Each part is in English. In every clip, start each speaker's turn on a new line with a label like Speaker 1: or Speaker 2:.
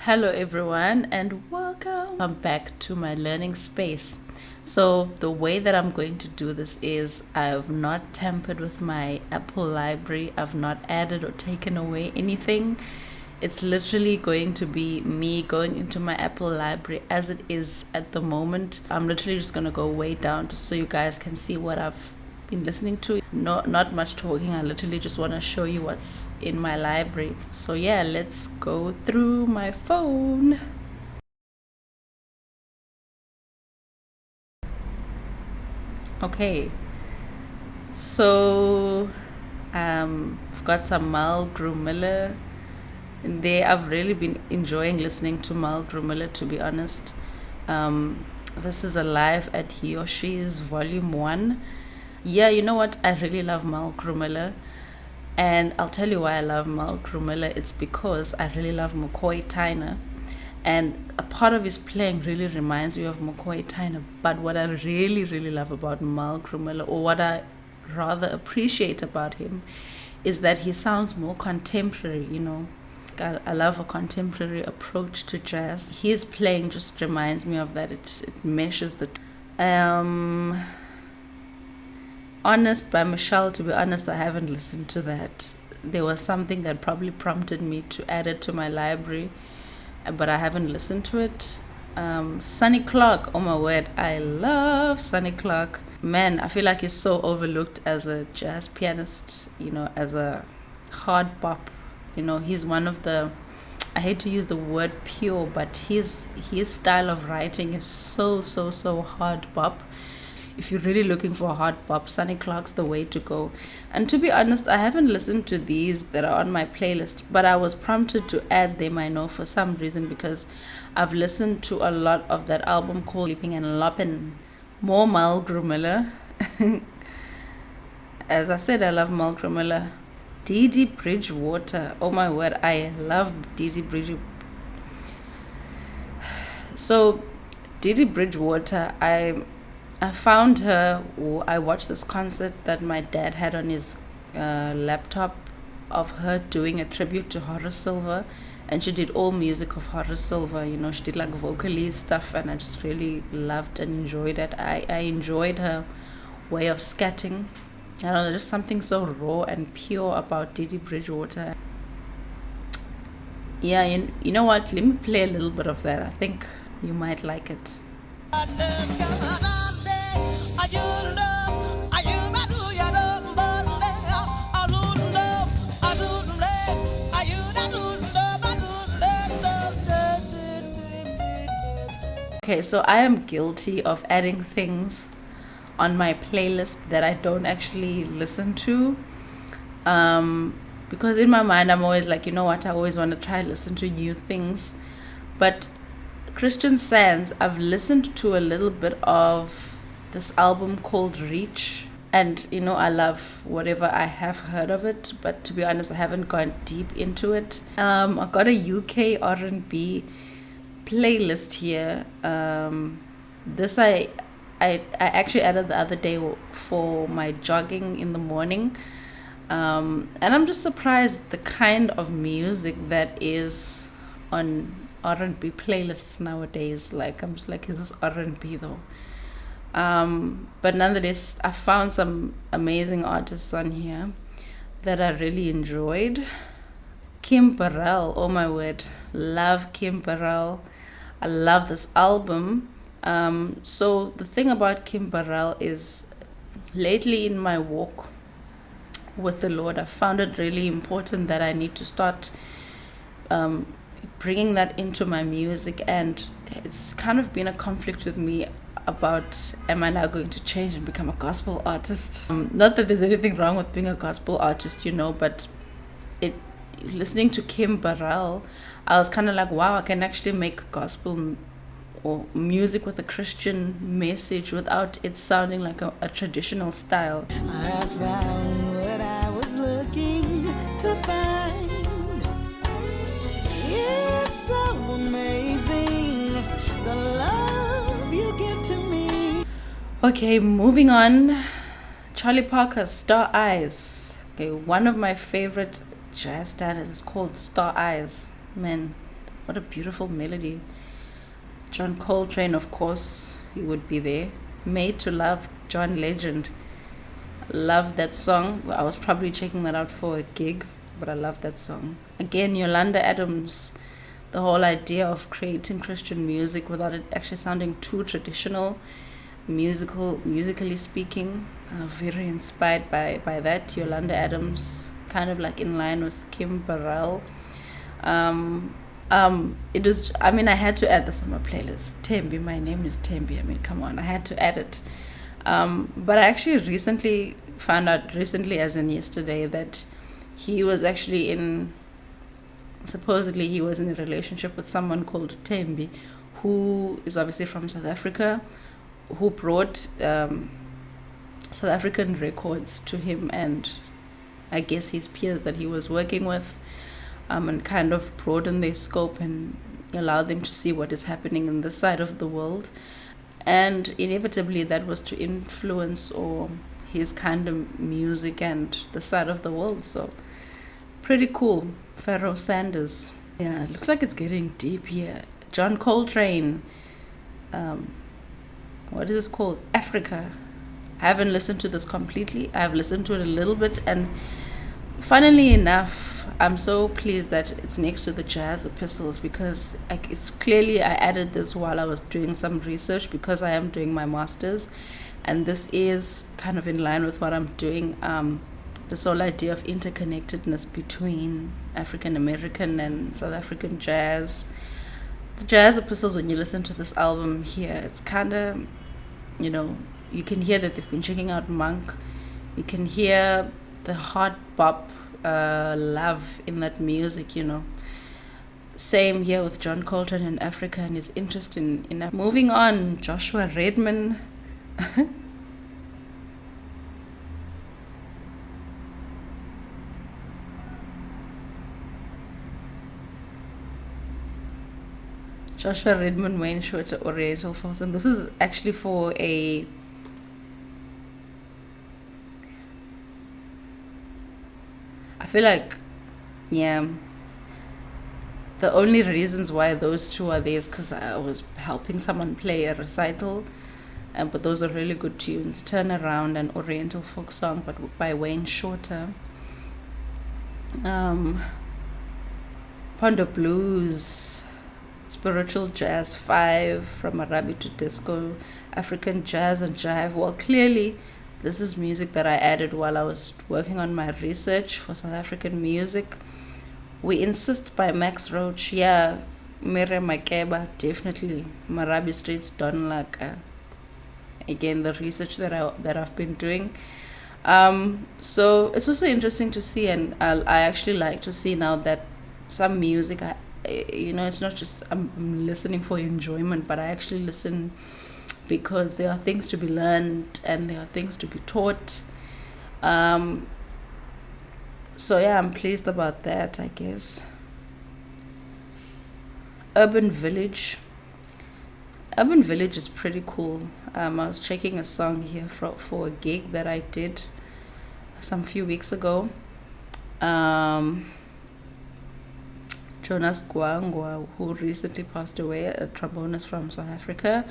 Speaker 1: Hello, everyone, and welcome back to my learning space. So, the way that I'm going to do this is I've not tampered with my Apple library, I've not added or taken away anything. It's literally going to be me going into my Apple library as it is at the moment. I'm literally just going to go way down just so you guys can see what I've been listening to. Not much talking. I literally just want to show you what's in my library. So yeah, let's go through my phone. Okay, so I've got some Mal Grumiller in there. I've really been enjoying listening to Mal Grumiller, to be honest. This is Alive at Yoshi's Volume 1. Yeah, you know what? I really love Mal Grumiller. And I'll tell you why I love Mal Grumiller. It's because I really love McCoy Tyner. And a part of his playing really reminds me of McCoy Tyner. But what I really, really love about Mal Grumiller, or what I rather appreciate about him, is that he sounds more contemporary, you know. I love a contemporary approach to jazz. His playing just reminds me of that. It meshes the Honest by Michelle. To be honest, I haven't listened to that. There was something that probably prompted me to add it to my library, but I haven't listened to it. Sonny Clark, oh my word, I love Sonny Clark. Man, I feel like he's so overlooked as a jazz pianist, you know, as a hard bop. You know, he's one of the, I hate to use the word pure, but his style of writing is so hard bop. If you're really looking for a hard bop, Sonny Clark's the way to go. And to be honest, I haven't listened to these that are on my playlist, but I was prompted to add them, I know, for some reason, because I've listened to a lot of that album called Leaping and Loppin'. More Mal Grumiller. As I said, I love Mal Grumiller. Dee Bridgewater. Oh my word, I love Dee Bridgewater. So, Dee Bridgewater, I found her, or I watched this concert that my dad had on his laptop of her doing a tribute to Horace Silver, and she did all music of Horace Silver. You know, she did like vocally stuff, and I just really loved and enjoyed it. I enjoyed her way of scatting. I don't know, there's just something so raw and pure about Dee Bridgewater. Yeah, you know what? Let me play a little bit of that. I think you might like it. Okay, so I am guilty of adding things on my playlist that I don't actually listen to. Because in my mind, I'm always like, you know what, I always want to try to listen to new things. But Christian Sands, I've listened to a little bit of this album called Reach. And, you know, I love whatever I have heard of it. But to be honest, I haven't gone deep into it. I got a UK R&B playlist here. This I actually added the other day for my jogging in the morning. And I'm just surprised the kind of music that is on R&B playlists nowadays. Like, I'm just like, is this R&B though? But nonetheless, I found some amazing artists on here that I really enjoyed. Kim Burrell, oh my word, love Kim Burrell. I love this album. So the thing about Kim Burrell is, lately in my walk with the Lord, I found it really important that I need to start bringing that into my music, and it's kind of been a conflict with me about, am I now going to change and become a gospel artist? Not that there's anything wrong with being a gospel artist, you know, but listening to Kim Burrell, I was kind of like, wow, I can actually make gospel or music with a Christian message without it sounding like a traditional style.
Speaker 2: I found what I was looking to find. It's so amazing, the love you give to me.
Speaker 1: Okay, moving on. Charlie Parker, Star Eyes. Okay, one of my favorite jazz standards is called Star Eyes. Man, What a beautiful melody. John Coltrane, of course, he would be there. Made to Love, John Legend. Love that song. Well, I was probably checking that out for a gig, but I love that song. Again, Yolanda Adams, the whole idea of creating Christian music without it actually sounding too traditional, musically speaking. Very inspired by that. Yolanda Adams, kind of like in line with Kim Burrell. It was, I mean, I had to add this on my playlist. Tembi, my name is Tembi. I mean, come on, I had to add it. But I actually recently found out, as in yesterday, that he was actually supposedly he was in a relationship with someone called Tembi, who is obviously from South Africa, who brought South African records to him and I guess his peers that he was working with, and kind of broaden their scope and allow them to see what is happening in this side of the world. And inevitably that was to influence or his kind of music and the side of the world. So pretty cool. Pharoah Sanders. Yeah, it looks like it's getting deep here. John Coltrane. What is this called? Africa. I haven't listened to this completely. I've listened to it a little bit, and funnily enough, I'm so pleased that it's next to the jazz epistles, because it's clearly I added this while I was doing some research because I am doing my master's, and this is kind of in line with what I'm doing. This whole idea of interconnectedness between African American and South African jazz. The jazz epistles, when you listen to this album here, it's kind of, you can hear that they've been checking out Monk. You can hear the hard bop love in that music, Same here with John Coltrane in Africa and his interest in moving on. Joshua Redman. Joshua Redman, Wayne Shorter, Oriental Falls. And this is actually for I feel like, yeah, the only reasons why those two are there is because I was helping someone play a recital, but those are really good tunes. Turn Around and Oriental Folk Song, but by Wayne Shorter. Pondo Blues, Spiritual Jazz 5, From Arabic to Disco, African Jazz and Jive. Well, clearly this is music that I added while I was working on my research for South African music. We Insist by Max Roach. Yeah, Miriam Makeba, definitely. Marabi Streets, Don Laka. Again, the research that I've been doing. So it's also interesting to see, and I actually like to see now that some music, it's not just I'm listening for enjoyment, but I actually listen because there are things to be learned and there are things to be taught. So yeah, I'm pleased about that, I guess. Urban Village is pretty cool. I was checking a song here for a gig that I did some few weeks ago. Jonas Gwangwa, who recently passed away, a trombonist from South Africa.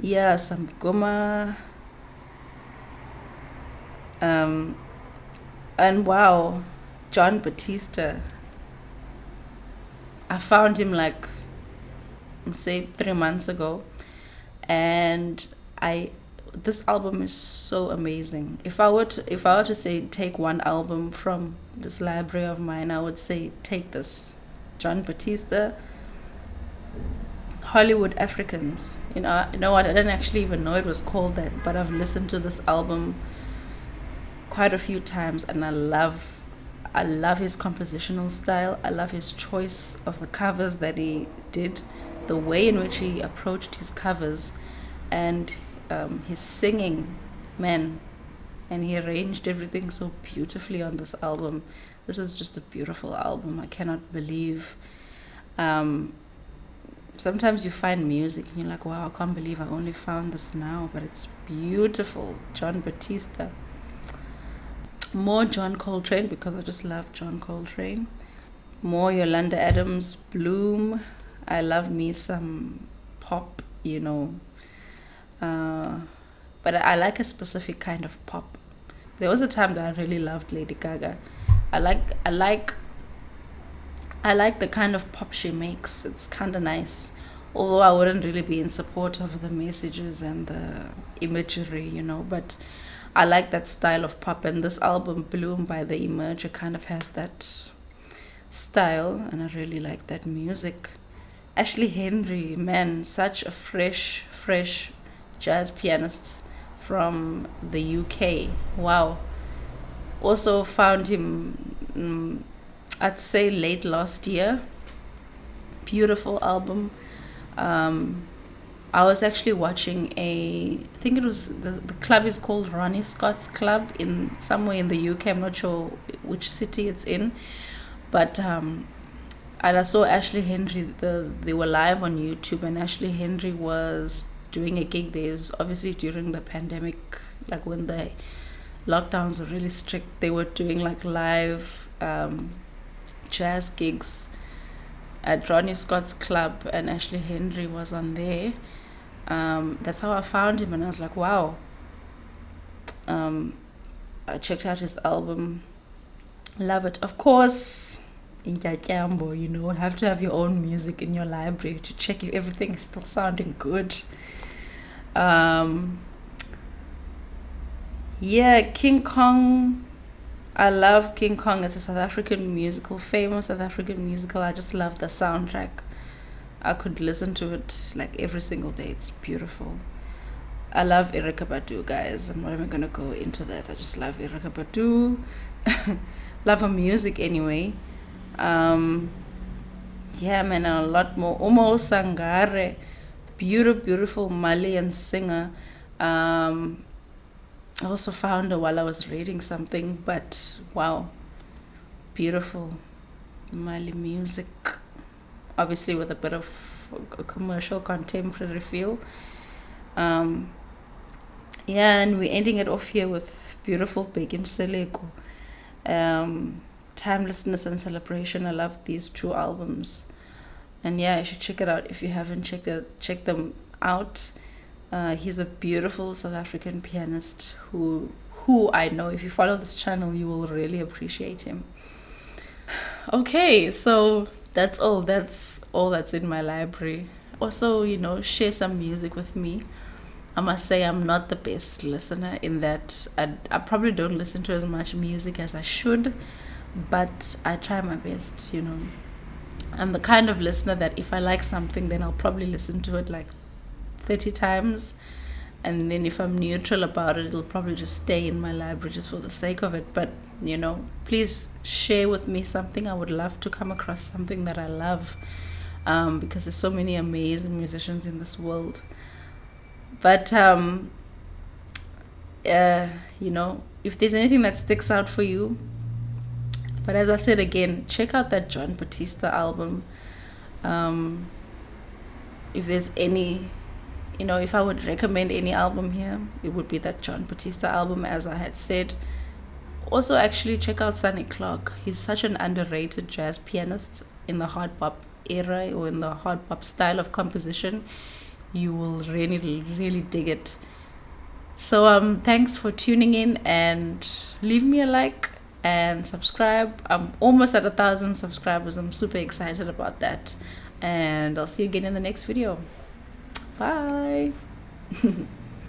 Speaker 1: Yeah, some Goma. And wow, John Batista. I found him say 3 months ago, and this album is so amazing. If I were to say take one album from this library of mine, I would say take this, John Batista, Hollywood Africans. You know what? I didn't actually even know it was called that, but I've listened to this album quite a few times, and I love his compositional style. I love his choice of the covers that he did, the way in which he approached his covers, and his singing, man. And he arranged everything so beautifully on this album. This is just a beautiful album. I cannot believe. Sometimes you find music and you're like, wow, I can't believe I only found this now, but it's beautiful. John Batista. More John Coltrane, because I just love John Coltrane. more Yolanda Adams, Bloom. I love me some pop, you know. Uh, but I like a specific kind of pop. There was a time that I really loved Lady Gaga. I like I like I like the kind of pop she makes. It's kind of nice. Although I wouldn't really be in support of the messages and the imagery, you know, but I like that style of pop. And this album, Bloom by The Emerger, kind of has that style, and I really like that music. Ashley Henry, man, such a fresh jazz pianist from the UK. Wow. Also found him, I'd say, late last year. Beautiful album. I was actually watching I think it was, the club is called Ronnie Scott's Club in somewhere in the UK. I'm not sure which city it's in, but and I saw Ashley Henry. They were live on YouTube, and Ashley Henry was doing a gig there. It was obviously during the pandemic, like when the lockdowns were really strict. They were doing like live jazz gigs at Ronnie Scott's Club, and Ashley Henry was on there. That's how I found him, and I was like, wow. I checked out his album, love it. Of course, in Jatyambo, you know, have to have your own music in your library to check if everything is still sounding good. Yeah, King Kong. I love King Kong. It's a South African musical, famous South African musical. I just love the soundtrack. I could listen to it like every single day. It's beautiful. I love Erykah Badu, guys. I'm not even gonna go into that. I just love Erykah Badu. Love her music anyway. Yeah, man, and a lot more. Omo Sangare, beautiful Malian singer. I also found her while I was reading something, but wow, beautiful Mali music. Obviously, with a bit of a commercial contemporary feel. Yeah, and we're ending it off here with beautiful Begim Seleko. Timelessness and Celebration. I love these two albums, and yeah, you should check it out if you haven't check them out. He's a beautiful South African pianist who I know, if you follow this channel, you will really appreciate him. Okay, so that's all that's in my library. Also, you know, share some music with me. I must say I'm not the best listener in that I probably don't listen to as much music as I should, but I try my best, you know. I'm the kind of listener that if I like something, then I'll probably listen to it like 30 times, and then if I'm neutral about it, it'll probably just stay in my library just for the sake of it. But you know, please share with me something. I would love to come across something that I love, because there's so many amazing musicians in this world. But you know, if there's anything that sticks out for you, but as I said again, check out that John Batista album. If there's any, you know, if I would recommend any album here, it would be that John Batista album, as I had said. Also, actually, check out Sonny Clark. He's such an underrated jazz pianist in the hard bop era, or in the hard bop style of composition. You will really dig it. So thanks for tuning in, and leave me a like and subscribe. I'm almost at 1,000 subscribers. I'm super excited about that, and I'll see you again in the next video. Bye.